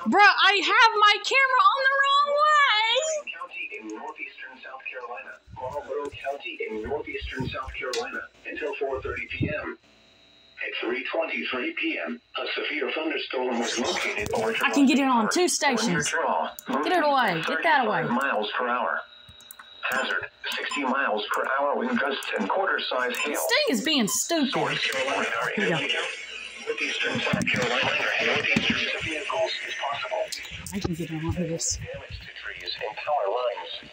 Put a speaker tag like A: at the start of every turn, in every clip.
A: Bruh, I have my camera on the wrong way!
B: County in northeastern South Carolina. Marlboro County in northeastern South Carolina until 4:30 p.m. At 3:23 p.m., a severe thunderstorm was located over.
A: I can get it on 2 stations. Get it away. Get that away.
B: Miles per hour. Hazard: 60 miles per hour wind gusts and quarter-size hail.
A: This thing is being stupid.
B: North Carolina
A: Here we go.
B: Northeastern South Carolina and northeastern vehicles is possible.
A: I can get it on this.
B: Damage to trees and power lines.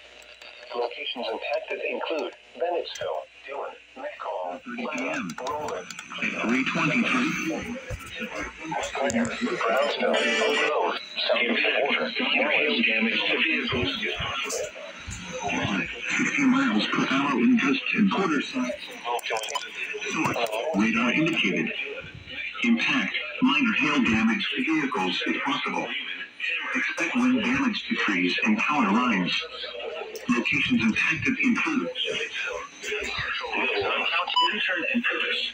B: Locations impacted include Bennettsville, Dillon, Metcalf, Roland,
C: 323.
B: Brownsville, Oak Grove, south of the border. Hail damage to vehicles is possible.
C: 50 miles per hour wind gusts and quarter-size. Source: radar indicated. Impact: minor hail damage to vehicles is possible. Expect wind damage to trees and power lines. Locations impacted include
B: Intern and purpose.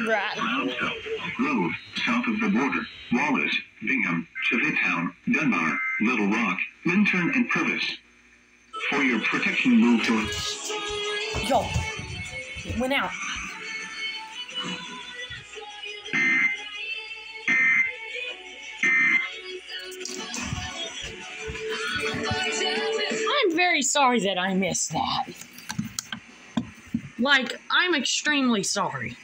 A: Right.
C: Brownsville, Grove, south of the border, Wallace, Bingham, Chevittown, Dunbar, Little Rock, Minturn, and Purvis. For your protection, move to
A: Yo, it went out. I'm very sorry that I missed that. Like, I'm extremely sorry.